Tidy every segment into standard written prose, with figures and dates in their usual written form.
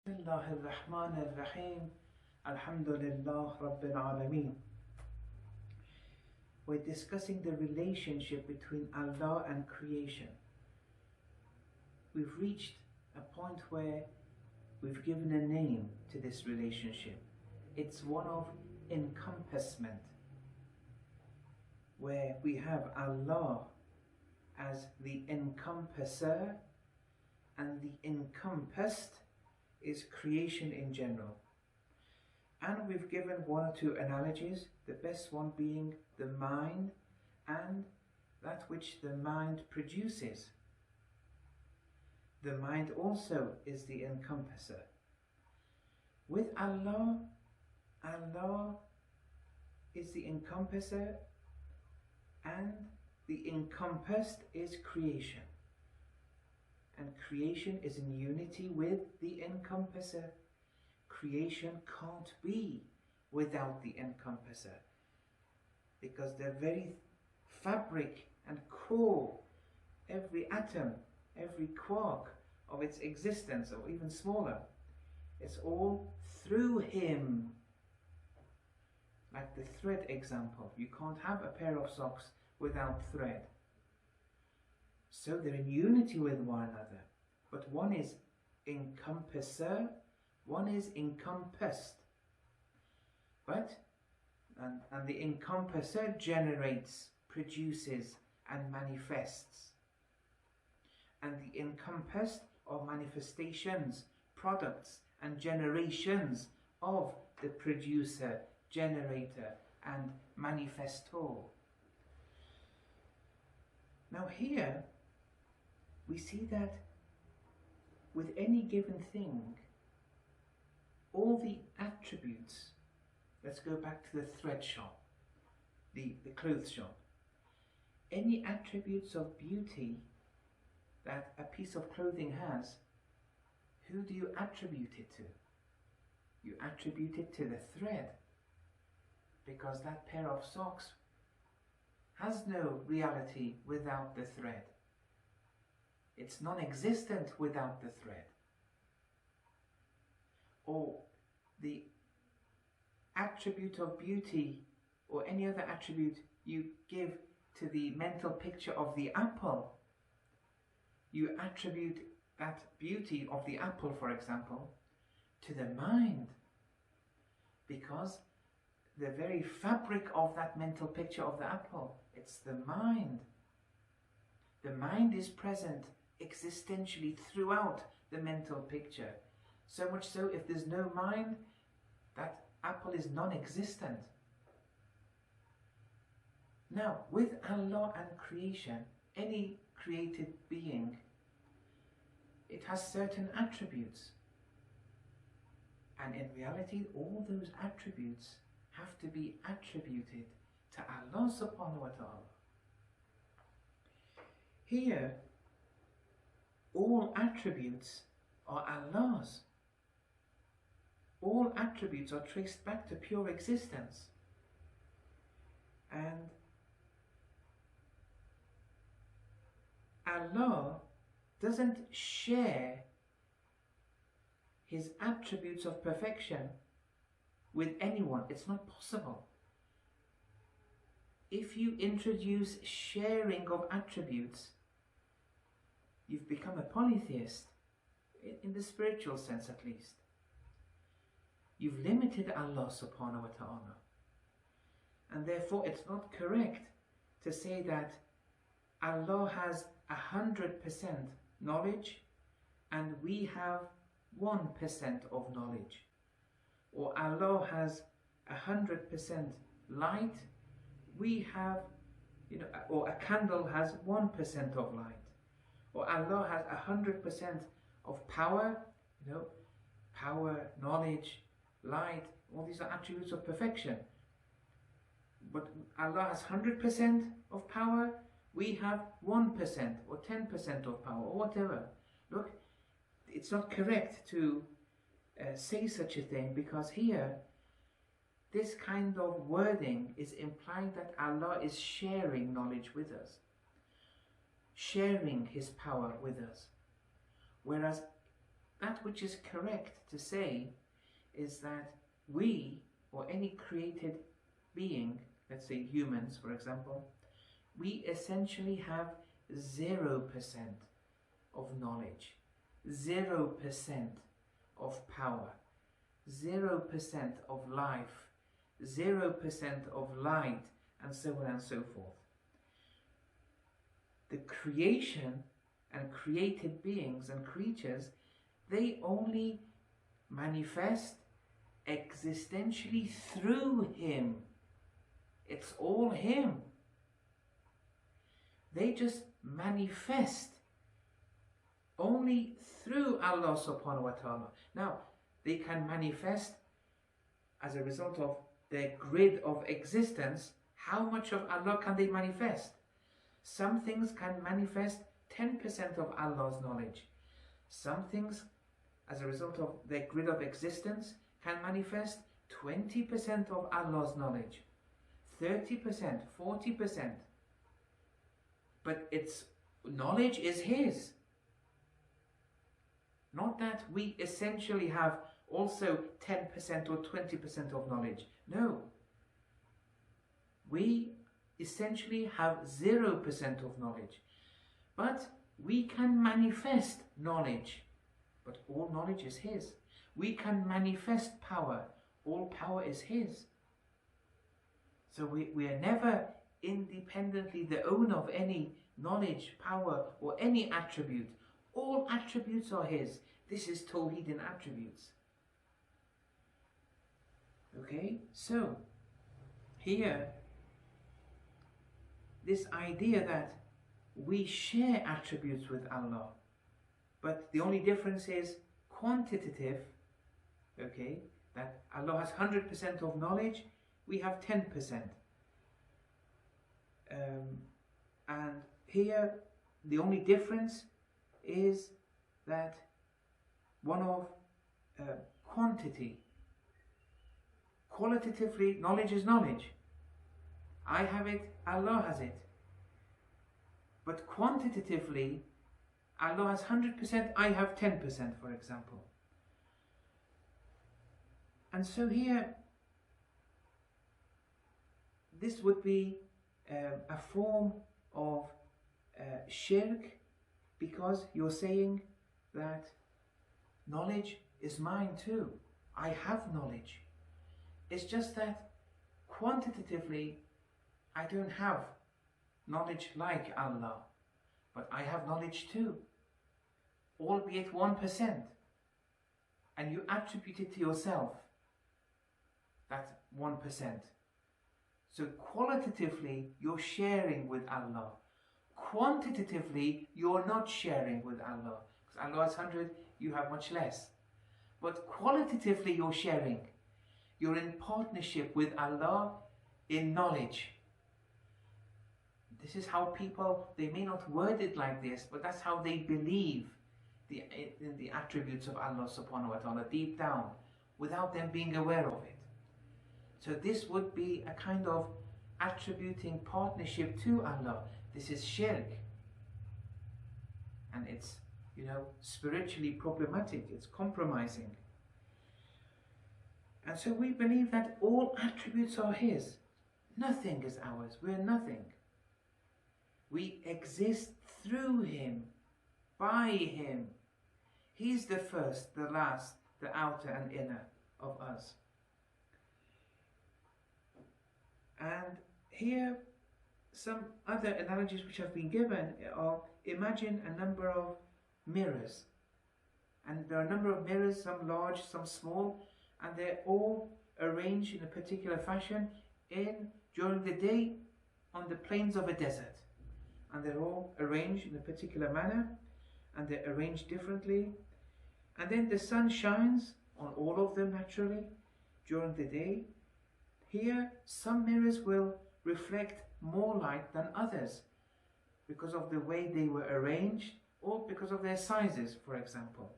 Bismillahirrahmanirrahim. Alhamdulillah Rabbil Alameen. We're discussing the relationship between Allah and creation. We've reached a point where we've given a name to this relationship. It's one of encompassment, where we have Allah as the encompasser, and the encompassed is creation in general. And we've given one or two analogies, the best one being the mind and that which the mind produces. The mind also is the encompasser. With Allah, Allah is the encompasser, and the encompassed is creation. And creation is in unity with the encompasser. Creation can't be without the encompasser, because the very fabric and core, every atom, every quark of its existence, or even smaller, it's all through him. Like the thread example, you can't have a pair of socks without thread. So they're in unity with one another, but one is encompasser, one is encompassed. And the encompasser generates, produces and manifests. And the encompassed are manifestations, products and generations of the producer, generator and manifestor. Now here we see that with any given thing, all the attributes, let's go back to the thread shop, the clothes shop, any attributes of beauty that a piece of clothing has, who do you attribute it to? You attribute it to the thread, because that pair of socks has no reality without the thread. It's non-existent without the thread. Or the attribute of beauty, or any other attribute you give to the mental picture of the apple, you attribute that beauty of the apple, for example, to the mind, because the very fabric of that mental picture of the apple, it's the mind. The mind is present existentially throughout the mental picture. So much so, if there's no mind, that apple is non-existent. Now, with Allah and creation, any created being, it has certain attributes. And in reality, all those attributes have to be attributed to Allah subhanahu wa ta'ala. Here, all attributes are Allah's. All attributes are traced back to pure existence. And Allah doesn't share His attributes of perfection with anyone. It's not possible. If you introduce sharing of attributes, you've become a polytheist, in the spiritual sense at least. You've limited Allah subhanahu wa ta'ala. And therefore it's not correct to say that Allah has 100% knowledge and we have 1% of knowledge. Or Allah has 100% light, we have, or a candle has 1% of light. Or Allah has 100% of power, power, knowledge, light, all these are attributes of perfection. But Allah has 100% of power, we have 1% or 10% of power, or whatever. Look, it's not correct to say such a thing, because here, this kind of wording is implying that Allah is sharing knowledge with us, sharing His power with us. Whereas that which is correct to say is that we, or any created being, let's say humans for example, we essentially have 0% of knowledge, 0% of power, 0% of life, 0% of light, and so on and so forth. The creation and created beings and creatures, they only manifest existentially through Him. It's all Him. They just manifest only through Allah subhanahu wa ta'ala. Now, they can manifest as a result of their grid of existence. How much of Allah can they manifest? Some things can manifest 10% of Allah's knowledge. Some things, as a result of their grid of existence, can manifest 20% of Allah's knowledge, 30%, 40%. But its knowledge is His. Not that we essentially have also 10% or 20% of knowledge. No. We essentially have 0% of knowledge. But we can manifest knowledge. But all knowledge is His. We can manifest power. All power is His. So we are never independently the owner of any knowledge, power, or any attribute. All attributes are His. This is Teuhid in attributes. Okay, so here, this idea that we share attributes with Allah, but the only difference is quantitative, okay, that Allah has 100% of knowledge, we have 10%. And here, the only difference is that one of quantity. Qualitatively, knowledge is knowledge. I have it, Allah has it. But quantitatively, Allah has 100%, I have 10%, for example. And so here, this would be a form of shirk, because you're saying that knowledge is mine too. I have knowledge. It's just that quantitatively, I don't have knowledge like Allah, but I have knowledge too, albeit 1%, and you attribute it to yourself, that 1%. So qualitatively, you're sharing with Allah. Quantitatively, you're not sharing with Allah, because Allah has 100, you have much less. But qualitatively, you're sharing. You're in partnership with Allah in knowledge. This is how people, they may not word it like this, but that's how they believe in the attributes of Allah subhanahu wa ta'ala deep down, without them being aware of it. So this would be a kind of attributing partnership to Allah. This is shirk. And it's, spiritually problematic. It's compromising. And so we believe that all attributes are His. Nothing is ours. We're nothing. We exist through Him, by Him. He's the first, the last, the outer and inner of us. And here, some other analogies which have been given are, imagine a number of mirrors. And there are a number of mirrors, some large, some small, and they're all arranged in a particular fashion during the day on the plains of a desert. And they're all arranged in a particular manner, and they're arranged differently. And then the sun shines on all of them naturally during the day. Here, some mirrors will reflect more light than others because of the way they were arranged, or because of their sizes, for example.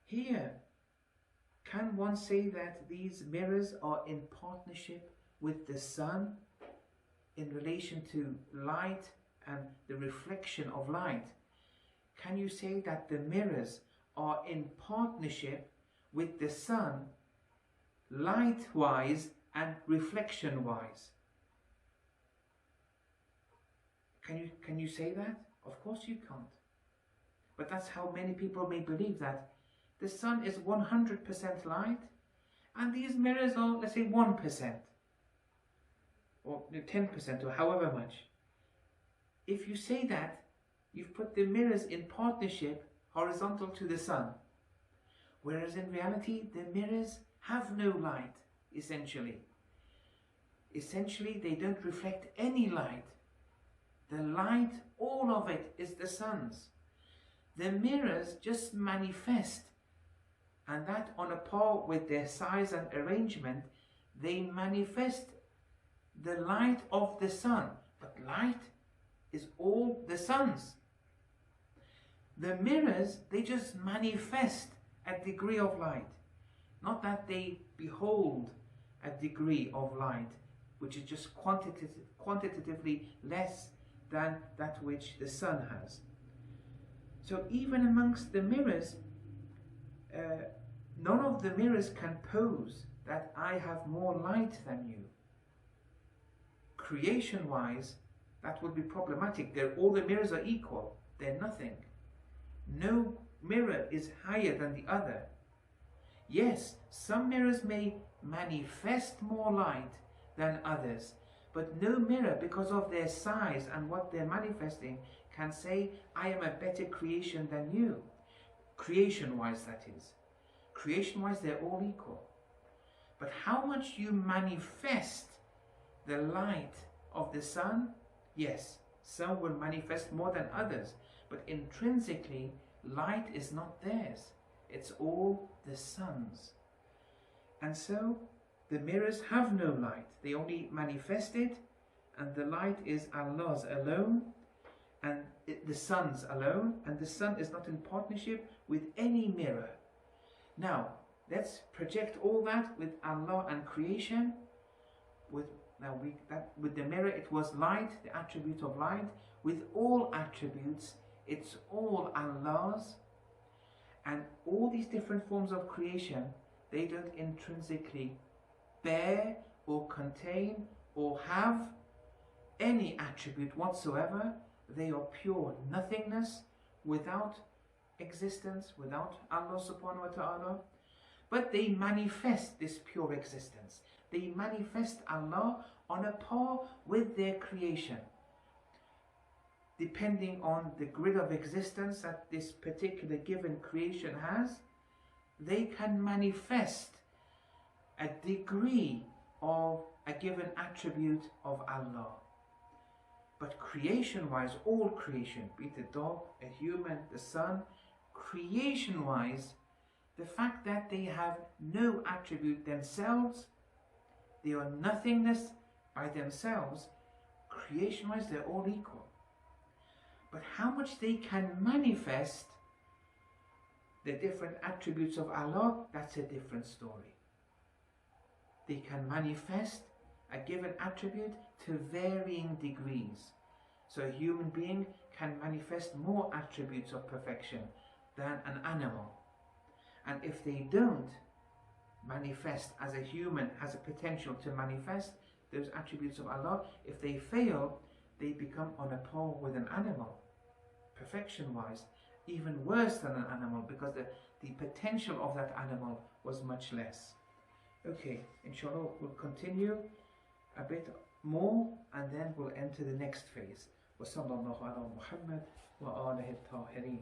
Here, can one say that these mirrors are in partnership with the sun in relation to light and the reflection of light? Can you say that the mirrors are in partnership with the sun, light-wise and reflection-wise. Can you say that? Of course you can't. But that's how many people may believe that. The sun is 100% light, and these mirrors are, let's say, 1%, or 10%, or however much. If you say that, you've put the mirrors in partnership horizontal to the sun, whereas in reality, the mirrors have no light, essentially. Essentially, they don't reflect any light. The light, all of it, is the sun's. The mirrors just manifest, and that on a par with their size and arrangement, they manifest the light of the sun. But light is all the sun's. The mirrors, they just manifest a degree of light. Not that they behold a degree of light, which is just quantitatively less than that which the sun has. So even amongst the mirrors, none of the mirrors can pose that I have more light than you. Creation-wise, that would be problematic. All the mirrors are equal. They're nothing. No mirror is higher than the other. Yes, some mirrors may manifest more light than others, but no mirror, because of their size and what they're manifesting, can say, I am a better creation than you. Creation-wise, that is. Creation-wise, they're all equal. But how much you manifest the light of the sun, yes, some will manifest more than others, but intrinsically, light is not theirs. It's all the sun's. And so, the mirrors have no light. They only manifest it, and the light is Allah's alone, and the sun's alone, and the sun is not in partnership with any mirror. Now, let's project all that with Allah and creation. With the mirror, it was light, the attribute of light. With all attributes, it's all Allah's. And all these different forms of creation, they don't intrinsically bear or contain or have any attribute whatsoever. They are pure nothingness, without existence, without Allah subhanahu wa ta'ala. But they manifest this pure existence. They manifest Allah on a par with their creation. Depending on the grid of existence that this particular given creation has, they can manifest a degree of a given attribute of Allah. But creation-wise, all creation, be it a dog, a human, the sun, creation-wise, the fact that they have no attribute themselves, they are nothingness by themselves, creation-wise they're all equal. But how much they can manifest the different attributes of Allah, that's a different story. They can manifest a given attribute to varying degrees. So a human being can manifest more attributes of perfection than an animal. And if they don't manifest as a human has a potential to manifest those attributes of Allah, if they fail, they become on a par with an animal, perfection-wise, even worse than an animal, because the potential of that animal was much less. Okay, inshallah, we'll continue a bit more and then we'll enter the next phase. وصلى الله على محمد وآله الطاهرين.